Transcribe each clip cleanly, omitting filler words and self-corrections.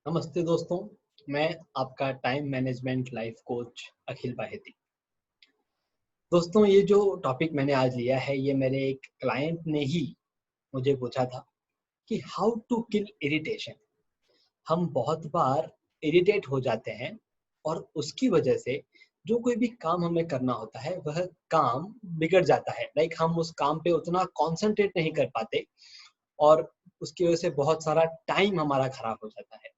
नमस्ते दोस्तों, मैं आपका टाइम मैनेजमेंट लाइफ कोच अखिल बाहेती। दोस्तों, ये जो टॉपिक मैंने आज लिया है, ये मेरे एक क्लाइंट ने ही मुझे पूछा था कि हाउ टू किल इरिटेशन। हम बहुत बार इरिटेट हो जाते हैं और उसकी वजह से जो कोई भी काम हमें करना होता है वह काम बिगड़ जाता है। लाइक हम उस काम पे उतना कॉन्सेंट्रेट नहीं कर पाते और उसकी वजह से बहुत सारा टाइम हमारा खराब हो जाता है।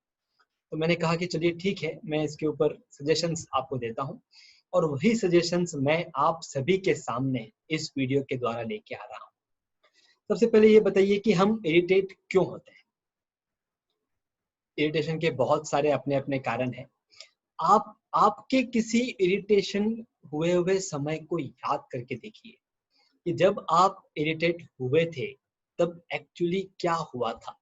तो मैंने कहा कि चलिए ठीक है, मैं इसके ऊपर सजेशंस आपको देता हूँ और वही सजेशंस मैं आप सभी के सामने इस वीडियो के द्वारा लेके आ रहा हूँ। सबसे पहले ये बताइए कि हम इरिटेट क्यों होते हैं। इरिटेशन के बहुत सारे अपने अपने कारण हैं। आपके किसी इरिटेशन हुए हुए समय को याद करके देखिए कि जब आप इरिटेट हुए थे तब एक्चुअली क्या हुआ था।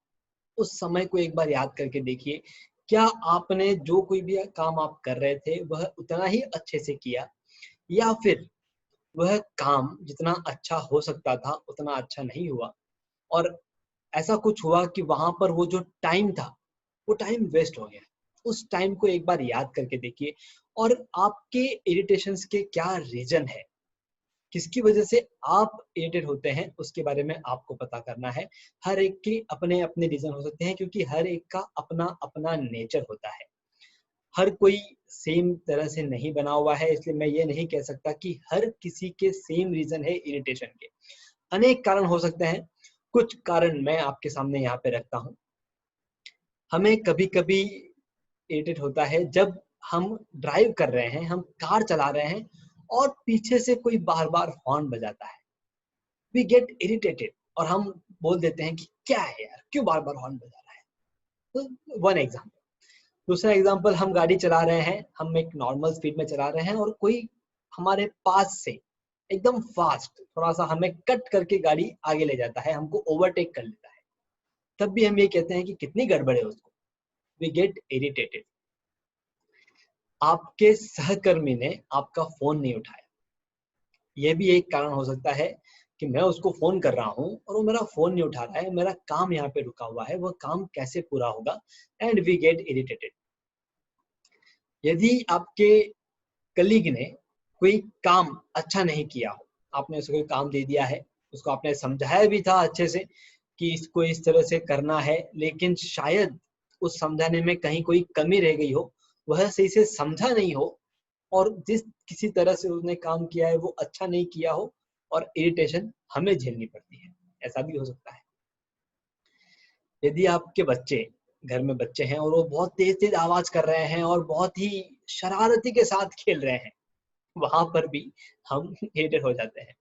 उस समय को एक बार याद करके देखिए, क्या आपने जो कोई भी काम आप कर रहे थे वह उतना ही अच्छे से किया या फिर वह काम जितना अच्छा हो सकता था उतना अच्छा नहीं हुआ और ऐसा कुछ हुआ कि वहां पर वो जो टाइम था वो टाइम वेस्ट हो गया। उस टाइम को एक बार याद करके देखिए और आपके इरिटेशंस के क्या रीजन है, किसकी वजह से आप इरिटेट होते हैं उसके बारे में आपको पता करना है। हर एक के अपने अपने रीजन हो सकते हैं क्योंकि हर एक का अपना अपना नेचर होता है। हर कोई सेम तरह से नहीं बना हुआ है, इसलिए मैं ये नहीं कह सकता कि हर किसी के सेम रीजन है इरिटेशन के। अनेक कारण हो सकते हैं। कुछ कारण मैं आपके सामने यहाँ पे रखता हूँ। हमें कभी कभी इरिटेट होता है जब हम ड्राइव कर रहे हैं, हम कार चला रहे हैं और पीछे से कोई बार बार हॉर्न बजाता है। वी गेट इरिटेटेड और हम बोल देते हैं कि क्या है यार, क्यों बार बार हॉर्न बजा रहा है। तो वन एग्जाम्पल। दूसरा एग्जाम्पल, हम गाड़ी चला रहे हैं, हम एक नॉर्मल स्पीड में चला रहे हैं और कोई हमारे पास से एकदम फास्ट थोड़ा सा हमें कट करके गाड़ी आगे ले जाता है, हमको ओवरटेक कर लेता है। तब भी हम ये कहते हैं कि कितनी गड़बड़ है उसको। We get irritated. आपके सहकर्मी ने आपका फोन नहीं उठाया, यह भी एक कारण हो सकता है कि मैं उसको फोन कर रहा हूँ और वो मेरा फोन नहीं उठा रहा है, मेरा काम यहाँ पे रुका हुआ है, वह काम कैसे पूरा होगा। And we get irritated. यदि आपके कलीग ने कोई काम अच्छा नहीं किया हो, आपने उसको कोई काम दे दिया है, उसको आपने समझाया भी था अच्छे से कि इसको इस तरह से करना है, लेकिन शायद उस समझाने में कहीं कोई कमी रह गई हो, वह सही से समझा नहीं हो और जिस किसी तरह से उसने काम किया है वो अच्छा नहीं किया हो और इरिटेशन हमें झेलनी पड़ती है। ऐसा भी हो सकता है। यदि आपके बच्चे, घर में बच्चे हैं और वो बहुत तेज तेज आवाज कर रहे हैं और बहुत ही शरारती के साथ खेल रहे हैं, वहां पर भी हम इरिटेट हो जाते हैं।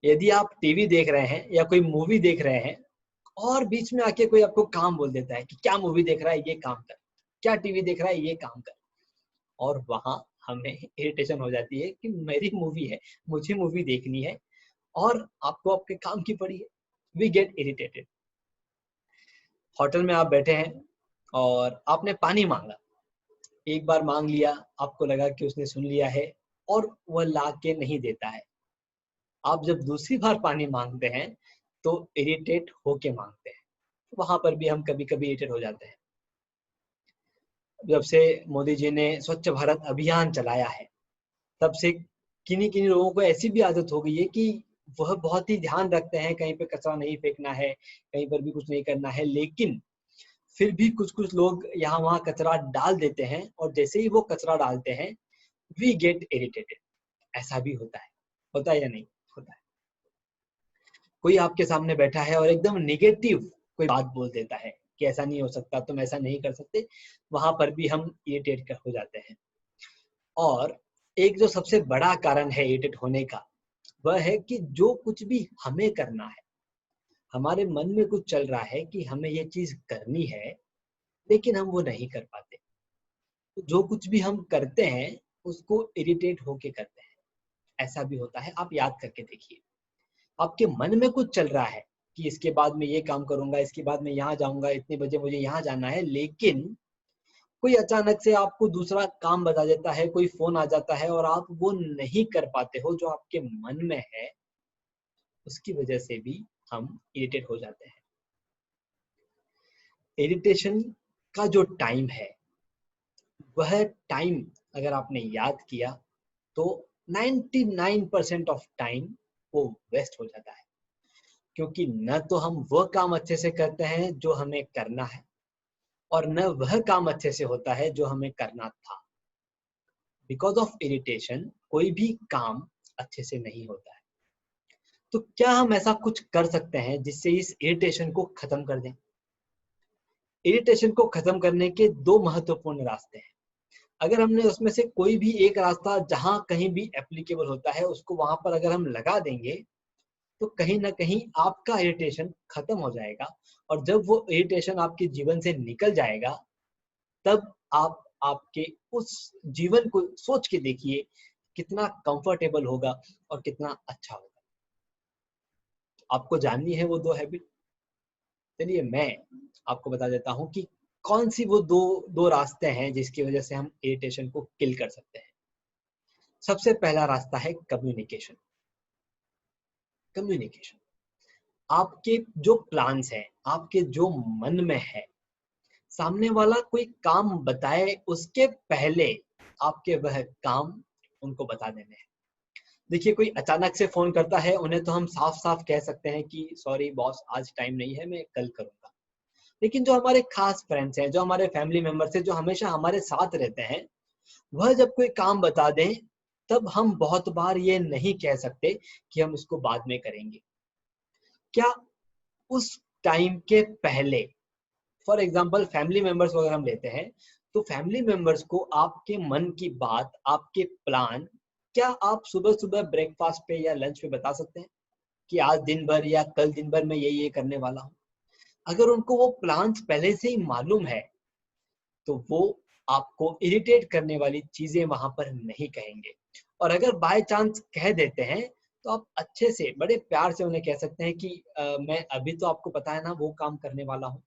यदि आप टीवी देख रहे हैं या कोई मूवी देख रहे हैं और बीच में आके कोई आपको काम बोल देता है कि क्या मूवी देख रहा है, ये काम कर। क्या टीवी देख रहा है, ये काम कर। और वहां हमें इरिटेशन हो जाती है कि मेरी मूवी है, मुझे मूवी देखनी है और आपको आपके काम की पड़ी है। We get irritated. होटल में आप बैठे हैं और आपने पानी मांगा। एक बार मांग लिया, आपको लगा कि उसने सुन लिया है और वह ला के नहीं देता है। आप जब दूसरी बार पानी मांगते हैं तो इरिटेट होके मांगते हैं। वहां पर भी हम कभी कभी इरिटेट हो जाते हैं। जब से मोदी जी ने स्वच्छ भारत अभियान चलाया है, तब से किन्हीं किन्हीं लोगों को ऐसी भी आदत हो गई है कि वह बहुत ही ध्यान रखते हैं, कहीं पे कचरा नहीं फेंकना है, कहीं पर भी कुछ नहीं करना है, लेकिन फिर भी कुछ कुछ लोग यहाँ वहाँ कचरा डाल देते हैं और जैसे ही वो कचरा डालते हैं वी गेट इरिटेटेड। ऐसा भी होता है या नहीं होता है। कोई आपके सामने बैठा है और एकदम निगेटिव कोई बात बोल देता है कि ऐसा नहीं हो सकता, तुम ऐसा नहीं कर सकते, वहां पर भी हम इरिटेट हो जाते हैं। और एक जो सबसे बड़ा कारण है इरिटेट होने का, वह है कि जो कुछ भी हमें करना है, हमारे मन में कुछ चल रहा है कि हमें ये चीज करनी है, लेकिन हम वो नहीं कर पाते। तो जो कुछ भी हम करते हैं उसको इरिटेट होके करते हैं। ऐसा भी होता है, आप याद करके देखिए। आपके मन में कुछ चल रहा है कि इसके बाद मैं ये काम करूंगा, इसके बाद मैं यहाँ जाऊंगा, इतने बजे मुझे यहाँ जाना है, लेकिन कोई अचानक से आपको दूसरा काम बता देता है, कोई फोन आ जाता है और आप वो नहीं कर पाते हो जो आपके मन में है। उसकी वजह से भी हम इरिटेट हो जाते हैं। इरिटेशन का जो टाइम है, वह टाइम अगर आपने याद किया तो 99% ऑफ टाइम वो वेस्ट हो जाता है, क्योंकि न तो हम वह काम अच्छे से करते हैं जो हमें करना है, और न वह काम अच्छे से होता है जो हमें करना था। बिकॉज ऑफ इरिटेशन कोई भी काम अच्छे से नहीं होता है। तो क्या हम ऐसा कुछ कर सकते हैं जिससे इस इरिटेशन को खत्म कर दें? इरिटेशन को खत्म करने के दो महत्वपूर्ण रास्ते हैं। अगर हमने उसमें से कोई भी एक रास्ता जहां कहीं भी एप्लीकेबल होता है उसको वहां पर अगर हम लगा देंगे, तो कहीं ना कहीं आपका इरिटेशन खत्म हो जाएगा। और जब वो इरिटेशन आपके जीवन से निकल जाएगा, तब आप आपके उस जीवन को सोच के देखिए कितना कंफर्टेबल होगा और कितना अच्छा होगा। आपको जाननी है वो दो हैबिट? चलिए मैं आपको बता देता हूँ कि कौन सी वो दो दो रास्ते हैं जिसकी वजह से हम इरिटेशन को किल कर सकते हैं। सबसे पहला रास्ता है कम्युनिकेशन। कम्युनिकेशन, आपके जो प्लान्स हैं, आपके जो मन में है, सामने वाला कोई काम बताए उसके पहले आपके वह काम उनको बता देने हैं। देखिए, कोई अचानक से फोन करता है, उन्हें तो हम साफ साफ कह सकते हैं कि सॉरी बॉस, आज टाइम नहीं है, मैं कल करूंगा। लेकिन जो हमारे खास फ्रेंड्स हैं, जो हमारे फैमिली मेंबर्स हैं, जो हमेशा हमारे साथ रहते हैं, वह जब कोई काम बता दें, तब हम बहुत बार ये नहीं कह सकते कि हम इसको बाद में करेंगे। क्या उस टाइम के पहले, फॉर एग्जाम्पल फैमिली मेंबर्स वगैरह हम लेते हैं, तो फैमिली मेंबर्स को आपके मन की बात, आपके प्लान, क्या आप सुबह सुबह ब्रेकफास्ट पे या लंच पे बता सकते हैं कि आज दिन भर या कल दिन भर मैं ये करने वाला हूँ? अगर उनको वो प्लान्स पहले से ही मालूम है, तो वो आपको इरिटेट करने वाली चीजें वहां पर नहीं कहेंगे। और अगर बाय चांस कह देते हैं, तो आप अच्छे से बड़े प्यार से उन्हें कह सकते हैं कि मैं अभी तो आपको पता है ना वो काम करने वाला हूँ,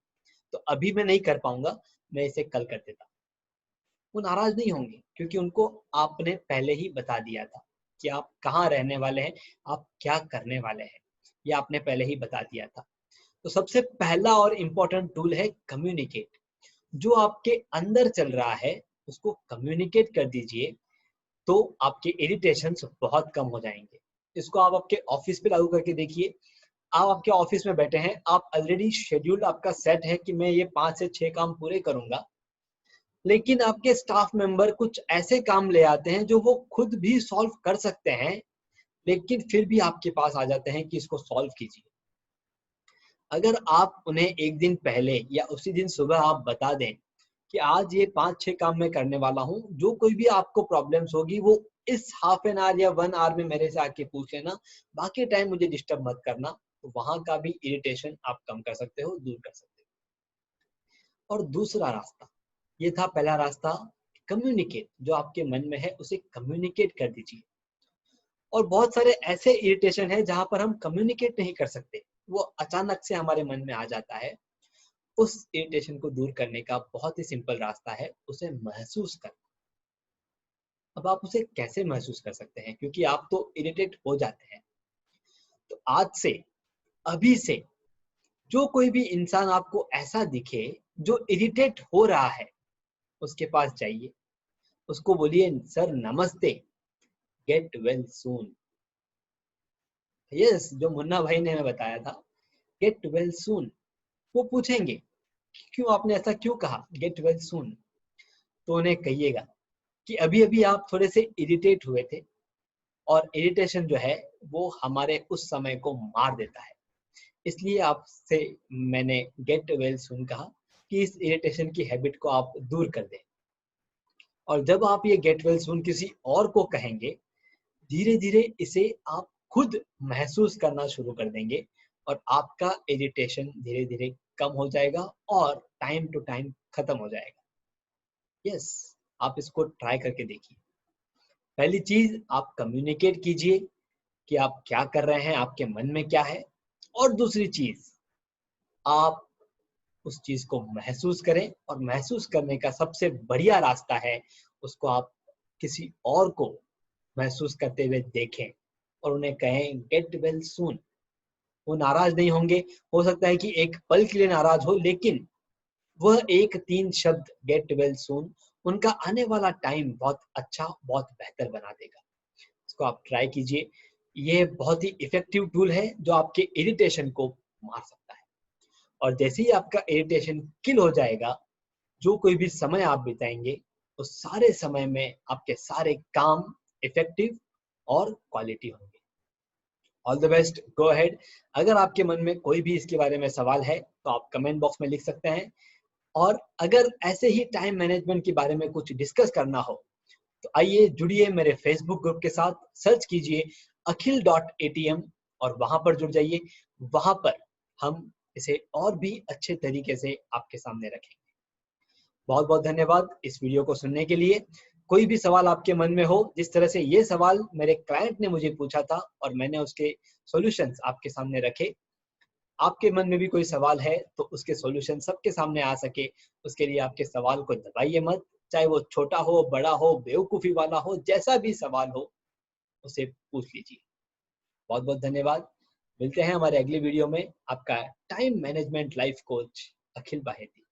तो अभी मैं नहीं कर पाऊंगा, मैं इसे कल कर देता। वो नाराज नहीं होंगे, क्योंकि उनको आपने पहले ही बता दिया था कि आप कहाँ रहने वाले हैं, आप क्या करने वाले हैं, ये आपने पहले ही बता दिया था। तो सबसे पहला और इम्पोर्टेंट टूल है कम्युनिकेट। जो आपके अंदर चल रहा है उसको कम्युनिकेट कर दीजिए, तो आपके इरिटेशंस बहुत कम हो जाएंगे। इसको आप आपके ऑफिस पे लागू करके देखिए। आप आपके ऑफिस में बैठे हैं, आप ऑलरेडी शेड्यूल आपका सेट है कि मैं ये 5 से 6 काम पूरे करूंगा, लेकिन आपके स्टाफ मेंबर कुछ ऐसे काम ले आते हैं जो वो खुद भी सॉल्व कर सकते हैं, लेकिन फिर भी आपके पास आ जाते हैं कि इसको सॉल्व कीजिए। अगर आप उन्हें एक दिन पहले या उसी दिन सुबह आप बता दें कि आज ये 5-6 काम मैं करने वाला हूँ, जो कोई भी आपको प्रॉब्लम्स होगी वो इस हाफ एन आवर या 1 आवर में मेरे से आके पूछ लेना, बाकी टाइम मुझे डिस्टर्ब मत करना। तो वहां का भी इरिटेशन आप कम कर सकते हो, दूर कर सकते हो। और दूसरा रास्ता, ये था पहला रास्ता, कम्युनिकेट। जो आपके मन में है उसे कम्युनिकेट कर दीजिए। और बहुत सारे ऐसे इरिटेशन है जहां पर हम कम्युनिकेट नहीं कर सकते, वो अचानक से हमारे मन में आ जाता है। उस इरिटेशन को दूर करने का बहुत ही सिंपल रास्ता है, उसे महसूस करना। अब आप उसे कैसे महसूस कर सकते हैं, क्योंकि आप तो इरिटेट हो जाते हैं। तो आज से, अभी से, जो कोई भी इंसान आपको ऐसा दिखे जो इरिटेट हो रहा है, उसके पास जाइए, उसको बोलिए सर नमस्ते, गेट वेल सून। यस, जो मुन्ना भाई ने हमें बताया था, गेट वेल सून। वो पूछेंगे क्यों आपने ऐसा क्यों कहा, गेट वेल सून। तो उन्हें कहिएगा कि अभी अभी आप थोड़े से इरिटेट हुए थे, और इरिटेशन जो है वो हमारे उस समय को मार देता है, इसलिए आपसे मैंने गेट वेल सून कहा कि इस इरिटेशन की हैबिट को आप दूर कर दें। और जब आप ये गेट वेल सून किसी और को कहेंगे, धीरे धीरे इसे आप खुद महसूस करना शुरू कर देंगे, और आपका इरिटेशन धीरे धीरे कम हो जाएगा और टाइम टू टाइम खत्म हो जाएगा। यस, आप इसको ट्राई करके देखिए। पहली चीज, आप कम्युनिकेट कीजिए कि आप क्या कर रहे हैं, आपके मन में क्या है। और दूसरी चीज, आप उस चीज को महसूस करें, और महसूस करने का सबसे बढ़िया रास्ता है, उसको आप किसी और को महसूस करते हुए देखें और उन्हें कहें गेट वेल सून। वो नाराज नहीं होंगे, हो सकता है कि एक पल के लिए नाराज हो, लेकिन वह एक 3 शब्द गेट वेल सून उनका आने वाला टाइम बहुत अच्छा, बहुत बेहतर बना देगा। इसको आप ट्राई कीजिए। ये बहुत ही इफेक्टिव टूल है जो आपके इरिटेशन को मार सकता है। और जैसे ही आपका इरिटेशन किल हो जाएगा, जो कोई भी समय आप बिताएंगे, उस सारे समय में आपके सारे काम इफेक्टिव और क्वालिटी होंगे। All the best, go ahead. अगर आपके मन में कोई भी इसके बारे में सवाल है तो आप कमेंट बॉक्स में लिख सकते हैं। और अगर ऐसे ही टाइम मैनेजमेंट के बारे में कुछ डिस्कस करना हो तो आइए जुड़िए मेरे फेसबुक ग्रुप के साथ। सर्च कीजिए akhil.atm और वहां पर जुड़ जाइए। वहां पर हम इसे और भी अच्छे तरीके से आपके सामने रखेंगे। बहुत बहुत धन्यवाद इस वीडियो को सुनने के लिए। कोई भी सवाल आपके मन में हो, जिस तरह से ये सवाल मेरे क्लाइंट ने मुझे पूछा था और मैंने उसके सॉल्यूशंस आपके सामने रखे, आपके मन में भी कोई सवाल है तो उसके सॉल्यूशन सबके सामने आ सके, उसके लिए आपके सवाल को दबाइए मत। चाहे वो छोटा हो, बड़ा हो, बेवकूफ़ी वाला हो, जैसा भी सवाल हो उसे पूछ लीजिए। बहुत बहुत धन्यवाद। मिलते हैं हमारे अगले वीडियो में। आपका टाइम मैनेजमेंट लाइफ कोच अखिल बाहेती।